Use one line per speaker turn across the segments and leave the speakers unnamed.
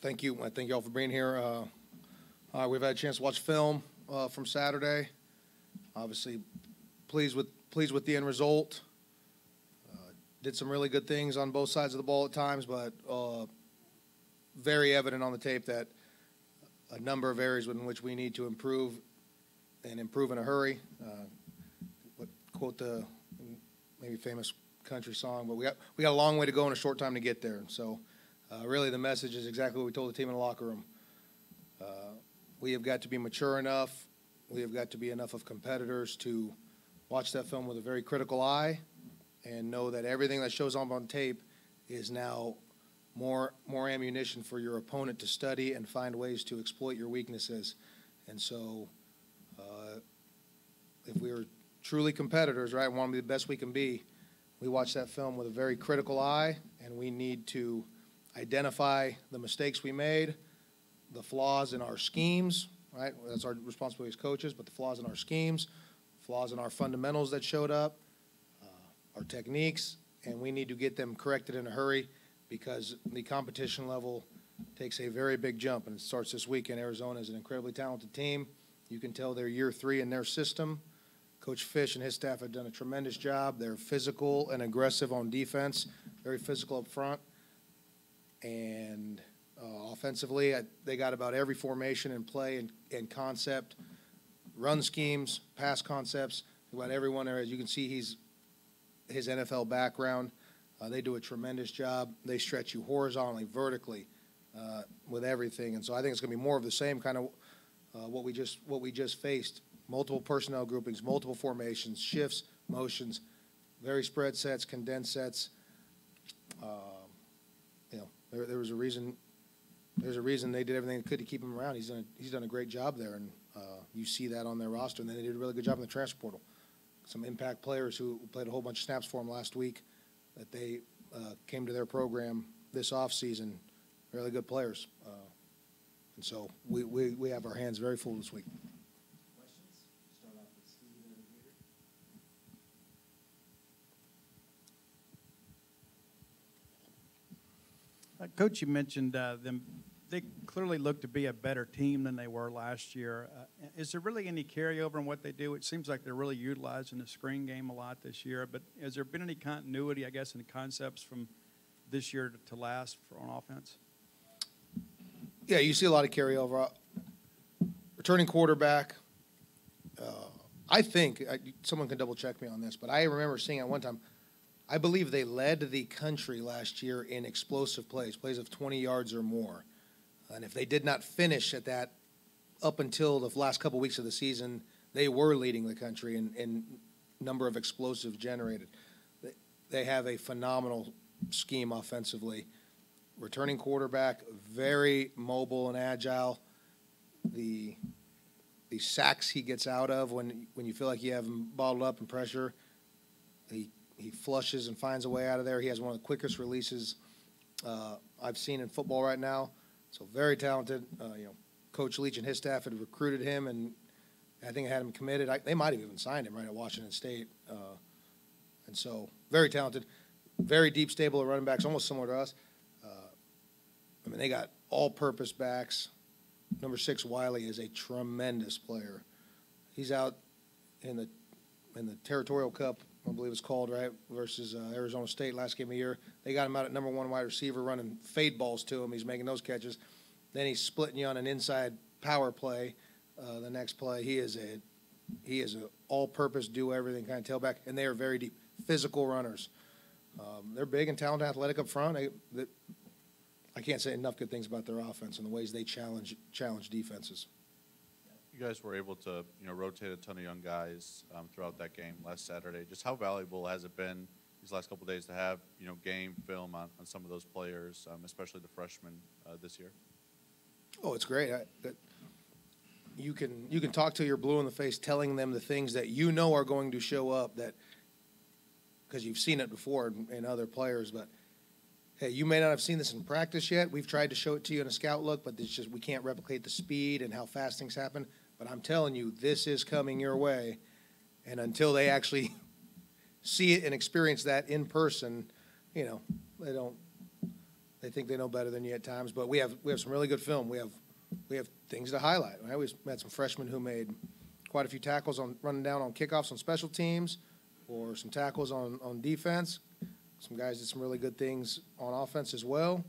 Thank you. I thank you all for being here. We've had a chance to watch film from Saturday. Obviously, pleased with the end result. Did some really good things on both sides of the ball at times, but very evident on the tape that a number of areas in which we need to improve and improve in a hurry. Quote the maybe famous country song, but we got a long way to go and a short time to get there. So really the message is exactly what we told the team in the locker room. We have got to be mature enough. We have got to be enough of competitors to watch that film with a very critical eye and know that everything that shows up on tape is now more ammunition for your opponent to study and find ways to exploit your weaknesses. And so if we are truly competitors, right, want to be the best we can be, we watch that film with a very critical eye, and we need to identify the mistakes we made, the flaws in our schemes, right? That's our responsibility as coaches, but the flaws in our schemes, flaws in our fundamentals that showed up, our techniques, and we need to get them corrected in a hurry because the competition level takes a very big jump, and it starts this weekend. Arizona is an incredibly talented team. You can tell they're year 3 in their system. Coach Fish and his staff have done a tremendous job. They're physical and aggressive on defense, very physical up front. And offensively, they got about every formation in play and concept, run schemes, pass concepts. About everyone there, as you can see, his NFL background. They do a tremendous job. They stretch you horizontally, vertically, with everything. And so I think it's going to be more of the same kind of what we just faced. Multiple personnel groupings, multiple formations, shifts, motions, very spread sets, condensed sets. There was a reason. There's a reason they did everything they could to keep him around. He's done a great job there, and you see that on their roster. And then they did a really good job in the transfer portal. Some impact players who played a whole bunch of snaps for him last week that they came to their program this offseason. Really good players, and so we have our hands very full this week.
Coach, you mentioned them. They clearly look to be a better team than they were last year. Is there really any carryover in what they do? It seems like they're really utilizing the screen game a lot this year. But has there been any continuity, I guess, in the concepts from this year to last on offense?
Yeah, you see a lot of carryover. Returning quarterback. I think someone can double check me on this, but I remember seeing at one time. I believe they led the country last year in explosive plays of 20 yards or more. And if they did not finish at that up until the last couple weeks of the season, they were leading the country in number of explosives generated. They have a phenomenal scheme offensively. Returning quarterback, very mobile and agile. The sacks he gets out of when you feel like you have him bottled up in pressure, he flushes and finds a way out of there. He has one of the quickest releases I've seen in football right now. So very talented. Coach Leach and his staff had recruited him, and I think had him committed. They might have even signed him right at Washington State. And so very talented, very deep stable of running backs, almost similar to us. They got all-purpose backs. Number 6, Wiley, is a tremendous player. He's out in the Territorial Cup, I believe it's called, right, versus Arizona State last game of the year. They got him out at number 1 wide receiver, running fade balls to him. He's making those catches. Then he's splitting you on an inside power play. The next play, he is a all-purpose, do-everything kind of tailback, and they are very deep, physical runners. They're big and talented, athletic up front. I can't say enough good things about their offense and the ways they challenge defenses.
You guys were able to, rotate a ton of young guys throughout that game last Saturday. Just how valuable has it been these last couple of days to have, game film on some of those players, especially the freshmen this year?
Oh, it's great. You can talk till you're blue in the face, telling them the things that are going to show up because you've seen it before in other players. But hey, you may not have seen this in practice yet. We've tried to show it to you in a scout look, but it's just we can't replicate the speed and how fast things happen. But I'm telling you, this is coming your way. And until they actually see it and experience that in person, they They think they know better than you at times, but we have some really good film. We have things to highlight. Right? We had some freshmen who made quite a few tackles on running down on kickoffs on special teams, or some tackles on defense. Some guys did some really good things on offense as well.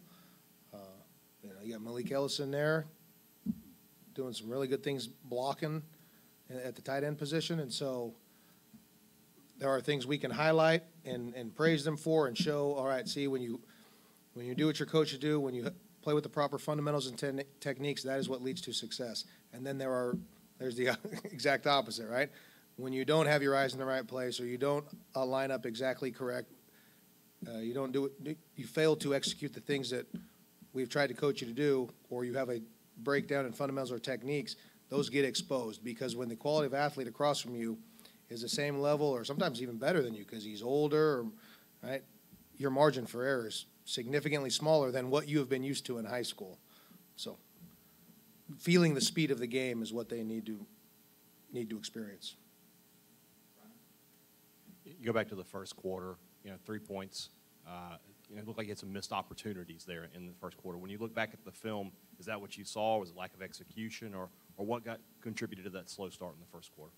You got Malik Ellis in there doing some really good things blocking at the tight end position, and so there are things we can highlight and praise them for and show. All right, see, when you do what your coaches do, when you play with the proper fundamentals and techniques, that is what leads to success. And then there's the exact opposite, right? When you don't have your eyes in the right place, or you don't line up exactly correct, you fail to execute the things that we've tried to coach you to do, or you have a breakdown in fundamentals or techniques, those get exposed, because when the quality of athlete across from you is the same level or sometimes even better than you because he's older, right, your margin for error is significantly smaller than what you have been used to in high school. So feeling the speed of the game is what they need to experience.
You go back to the first quarter, 3 points. It looked like you had some missed opportunities there in the first quarter. When you look back at the film, is that what you saw? Was it lack of execution, or what contributed to that slow start in the first quarter?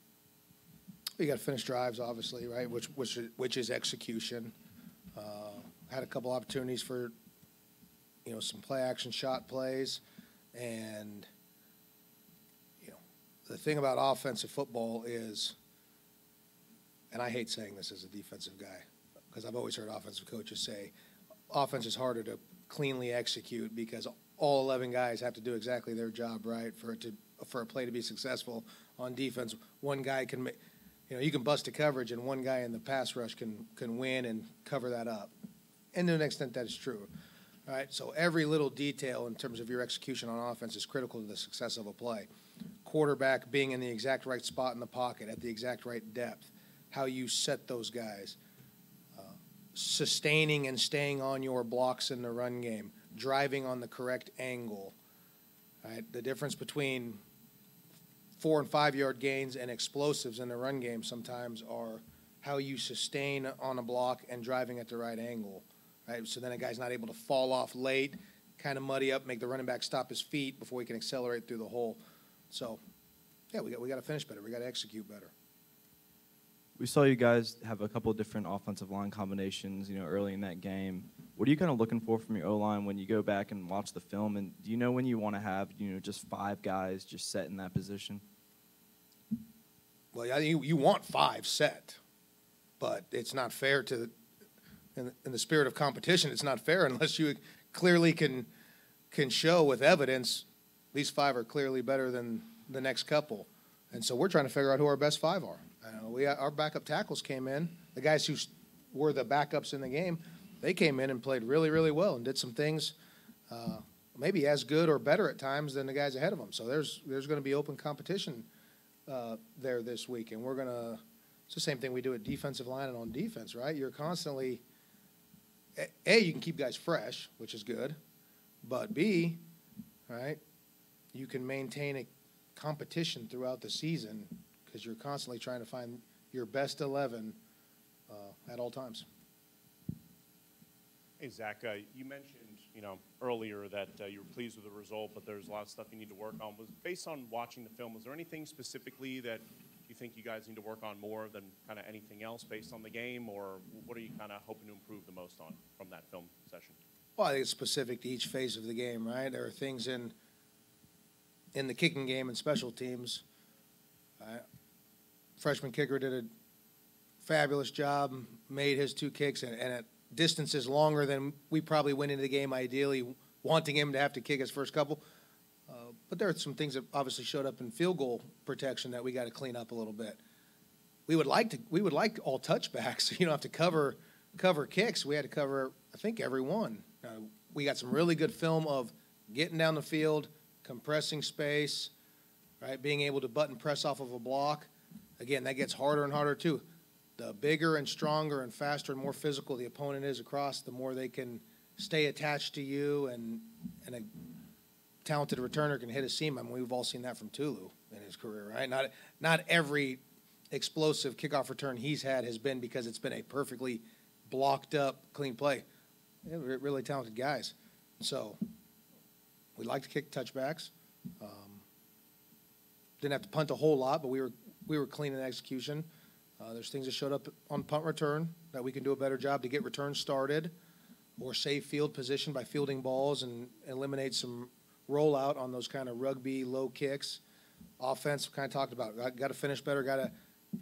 You got to finish drives, obviously, right? Which is execution. Had a couple opportunities for, some play action shot plays, and the thing about offensive football is, and I hate saying this as a defensive guy, because I've always heard offensive coaches say, offense is harder to cleanly execute because all 11 guys have to do exactly their job right for a play to be successful. On defense, one guy can make, you can bust a coverage and one guy in the pass rush can win and cover that up. And to an extent that is true. All right, so every little detail in terms of your execution on offense is critical to the success of a play. Quarterback being in the exact right spot in the pocket at the exact right depth, how you set those guys, sustaining and staying on your blocks in the run game, driving on the correct angle. Right? The difference between 4 and 5 yard gains and explosives in the run game sometimes are how you sustain on a block and driving at the right angle. Right? So then a guy's not able to fall off late, kind of muddy up, make the running back stop his feet before he can accelerate through the hole. So, yeah, we got to finish better. We got to execute better.
We saw you guys have a couple of different offensive line combinations, early in that game. What are you kind of looking for from your O-line when you go back and watch the film? And do you know when you want to have, just 5 guys just set in that position?
Well, you want 5 set, but it's not fair in the spirit of competition, it's not fair unless you clearly can show with evidence these 5 are clearly better than the next couple. And so we're trying to figure out who our best 5 are. Our backup tackles came in. The guys who were the backups in the game, they came in and played really, really well and did some things maybe as good or better at times than the guys ahead of them. So there's going to be open competition there this week. And it's the same thing we do at defensive line and on defense, right? You're constantly, you can keep guys fresh, which is good. But B, right, you can maintain a competition throughout the season because you're constantly trying to find your best 11 at all times.
Hey, Zach, you mentioned, earlier that you were pleased with the result, but there's a lot of stuff you need to work on. Based on watching the film, was there anything specifically that you think you guys need to work on more than kind of anything else based on the game, or what are you kind of hoping to improve the most on from that film session?
Well, I think it's specific to each phase of the game, right? There are things in the kicking game and special teams. Freshman kicker did a fabulous job, made his 2 kicks, and at distances longer than we probably went into the game ideally, wanting him to have to kick his first couple. But there are some things that obviously showed up in field goal protection that we got to clean up a little bit. We would like all touchbacks. You don't have to cover kicks. We had to cover, I think, every one. We got some really good film of getting down the field, compressing space, right? Being able to button press off of a block. Again, that gets harder and harder too. The bigger and stronger and faster and more physical the opponent is across, the more they can stay attached to you, and a talented returner can hit a seam. I mean, we've all seen that from Tulu in his career, right? Not every explosive kickoff return he's had has been because it's been a perfectly blocked up, clean play. Yeah, really talented guys. So we like to kick touchbacks. Didn't have to punt a whole lot, but we were clean in execution. There's things that showed up on punt return that we can do a better job to get returns started or save field position by fielding balls and eliminate some rollout on those kind of rugby low kicks. Offense, kind of talked about, got to finish better,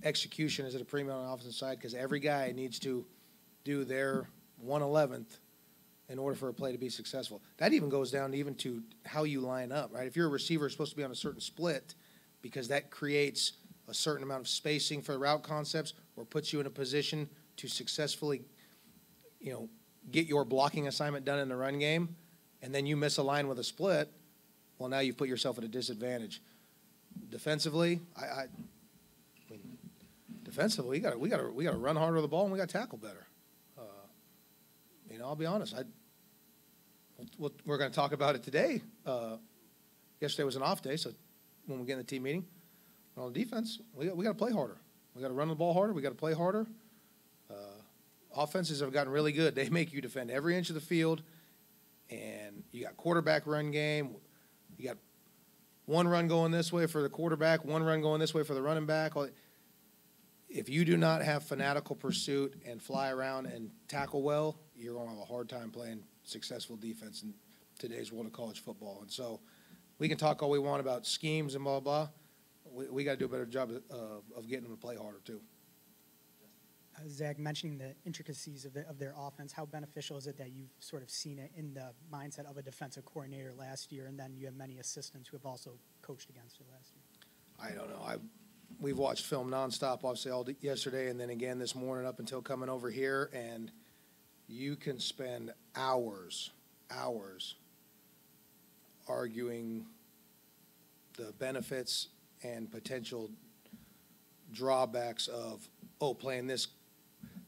execution is at a premium on the offensive side because every guy needs to do their 1/11th in order for a play to be successful. That even goes down even to how you line up, right? If you're a receiver, it's supposed to be on a certain split because that creates a certain amount of spacing for the route concepts or puts you in a position to successfully, get your blocking assignment done in the run game, and then you miss a line with a split, well, now you've put yourself at a disadvantage. Defensively, defensively, we got to run harder with the ball and we got to tackle better. I'll be honest. We're going to talk about it today. Yesterday was an off day, so when we get in the team meeting, on defense, we got to play harder. We got to run the ball harder. We got to play harder. Offenses have gotten really good. They make you defend every inch of the field, and you got quarterback run game. You got one run going this way for the quarterback, one run going this way for the running back. If you do not have fanatical pursuit and fly around and tackle well, you're going to have a hard time playing successful defense in today's world of college football. And so we can talk all we want about schemes and blah, blah. We got to do a better job of getting them to play harder, too.
Zach, mentioning the intricacies of their offense, how beneficial is it that you've sort of seen it in the mindset of a defensive coordinator last year, and then you have many assistants who have also coached against it last year?
I don't know. We've watched film nonstop, obviously, yesterday and then again this morning up until coming over here, and you can spend hours arguing the benefits and potential drawbacks of, playing this,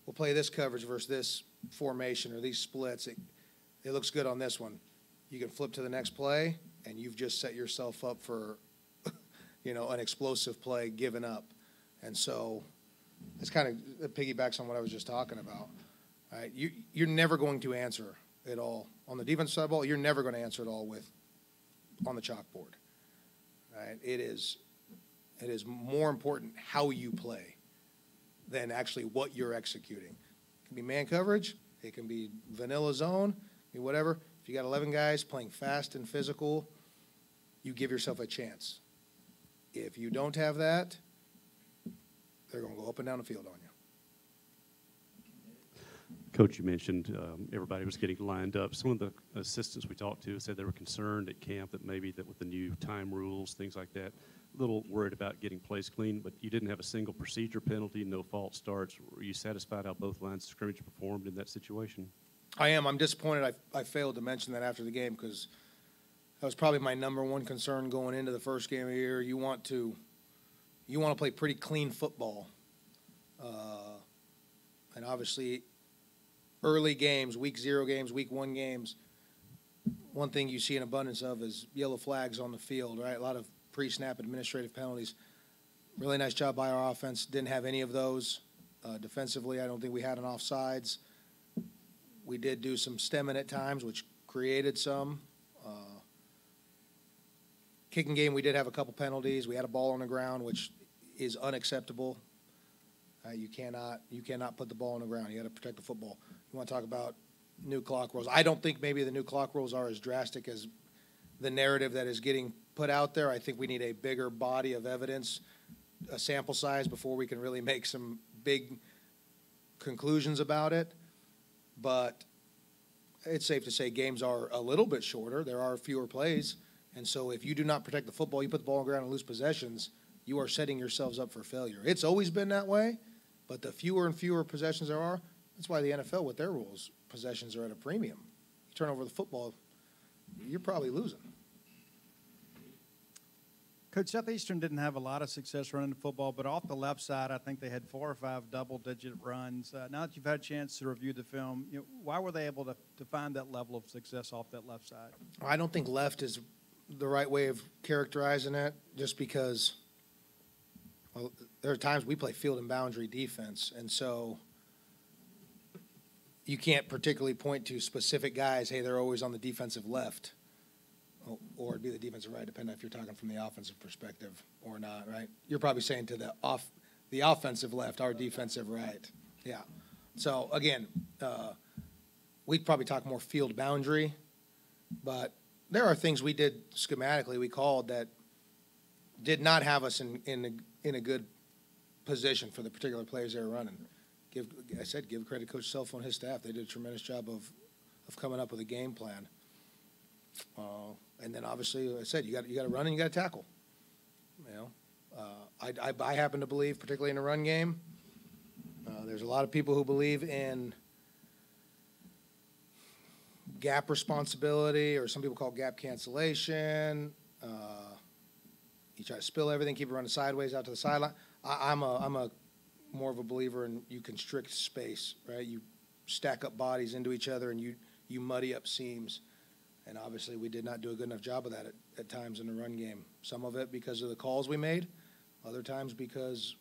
we'll play this coverage versus this formation or these splits. It looks good on this one. You can flip to the next play, and you've just set yourself up for, an explosive play given up. And so it's kind of piggybacks on what I was just talking about. Right? You're never going to answer it all. On the defensive side of the ball, you're never going to answer it all on the chalkboard. Right? It is more important how you play than actually what you're executing. It can be man coverage. It can be vanilla zone. It can be whatever. If you got 11 guys playing fast and physical, you give yourself a chance. If you don't have that, they're going to go up and down the field on you.
Coach, you mentioned everybody was getting lined up. Some of the assistants we talked to said they were concerned at camp that maybe that with the new time rules, things like that, a little worried about getting plays clean, but you didn't have a single procedure penalty, no false starts. Were you satisfied how both lines of scrimmage performed in that situation?
I am. I'm disappointed I failed to mention that after the game because that was probably my number one concern going into the first game of the year. You want to play pretty clean football. And obviously early games, week 0 games, week 1 games, one thing you see an abundance of is yellow flags on the field, right? A lot of pre-snap administrative penalties. Really nice job by our offense. Didn't have any of those. Defensively, I don't think we had an offsides. We did do some stemming at times, which created some. Kicking game, we did have a couple penalties. We had a ball on the ground, which is unacceptable. You cannot put the ball on the ground. You got to protect the football. You want to talk about new clock rules? I don't think maybe the new clock rules are as drastic as the narrative that is getting put out there. I think we need a bigger body of evidence, a sample size, before we can really make some big conclusions about it. But it's safe to say games are a little bit shorter. There are fewer plays. And so if you do not protect the football, you put the ball on the ground and lose possessions, you are setting yourselves up for failure. It's always been that way, but the fewer and fewer possessions there are, that's why the NFL, with their rules, possessions are at a premium. You turn over the football, you're probably losing.
Coach, Southeastern didn't have a lot of success running the football, but off the left side, I think they had 4 or 5 double-digit runs. Now that you've had a chance to review the film, why were they able to find that level of success off that left side?
I don't think left is the right way of characterizing it, just because there are times we play field and boundary defense, and so you can't particularly point to specific guys, hey, they're always on the defensive left, or it'd be the defensive right, depending if you're talking from the offensive perspective or not, right? You're probably saying to the offensive left, our defensive right. Yeah. So, again, we'd probably talk more field boundary, but there are things we did schematically, we called, that did not have us in a good position for the particular plays they were running. Give credit to Coach Self and his staff. They did a tremendous job of coming up with a game plan. And then obviously, like I said, you got to run and you got to tackle. You know, I happen to believe, particularly in the run game, there's a lot of people who believe in gap responsibility, or some people call it gap cancellation. You try to spill everything, keep it running sideways out to the sideline. I'm a more of a believer in you constrict space, right? You stack up bodies into each other and you muddy up seams. And obviously we did not do a good enough job of that at times in the run game. Some of it because of the calls we made, other times because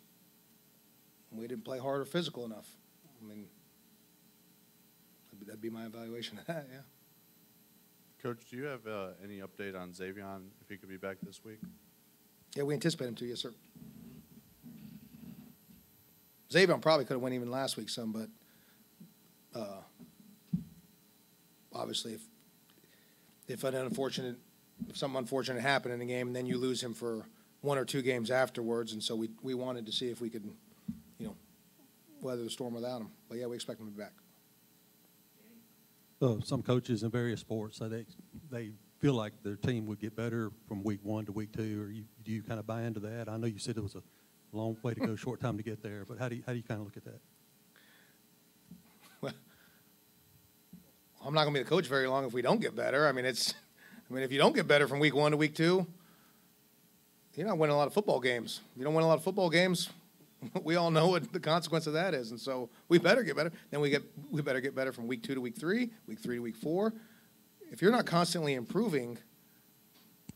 we didn't play hard or physical enough. I mean, that'd be my evaluation of that, yeah.
Coach, do you have any update on Xavion, if he could be back this week?
Yeah, we anticipate him to, yes, sir. Xavion probably could have went even last week some, but obviously if something unfortunate happened in the game, and then you lose him for 1 or 2 games afterwards, and so we wanted to see if we could, you know, weather the storm without him. But yeah, we expect him to be back.
Some coaches in various sports say they feel like their team would get better from week 1 to week 2. Or do you kind of buy into that? I know you said it was a long way to go, short time to get there, but how do you kind of look at that?
Well, I'm not going to be the coach very long if we don't get better. I mean, if you don't get better from week 1 to week 2, you're not winning a lot of football games. If you don't win a lot of football games, we all know what the consequence of that is, and so we better get better. Then we better get better from week 2 to week 3, week 3 to week 4. If you're not constantly improving,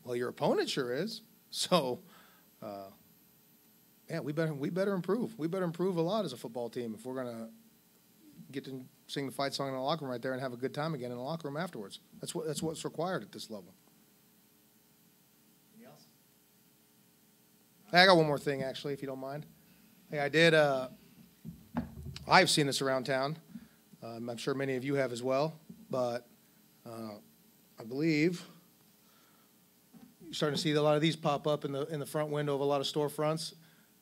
well, your opponent sure is. So, yeah, we better improve. We better improve a lot as a football team if we're gonna get to sing the fight song in the locker room right there and have a good time again in the locker room afterwards. That's what's required at this level. Anything else? Hey, I got one more thing, actually, if you don't mind. Hey, I've seen this around town. I'm sure many of you have as well, but I believe you're starting to see a lot of these pop up in the front window of a lot of storefronts.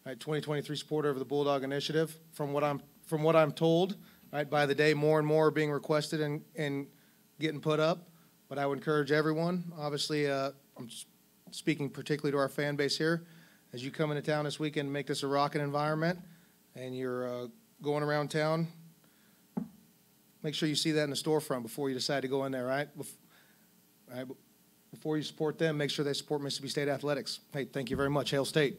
Right, 2023 supporter of the Bulldog Initiative. From what I'm told, right, by the day, more and more are being requested and getting put up. But I would encourage everyone. Obviously, I'm speaking particularly to our fan base here. As you come into town this weekend, make this a rocking environment, and you're going around town, make sure you see that in the storefront before you decide to go in there, right? Before you support them, make sure they support Mississippi State Athletics. Hey, thank you very much. Hail State.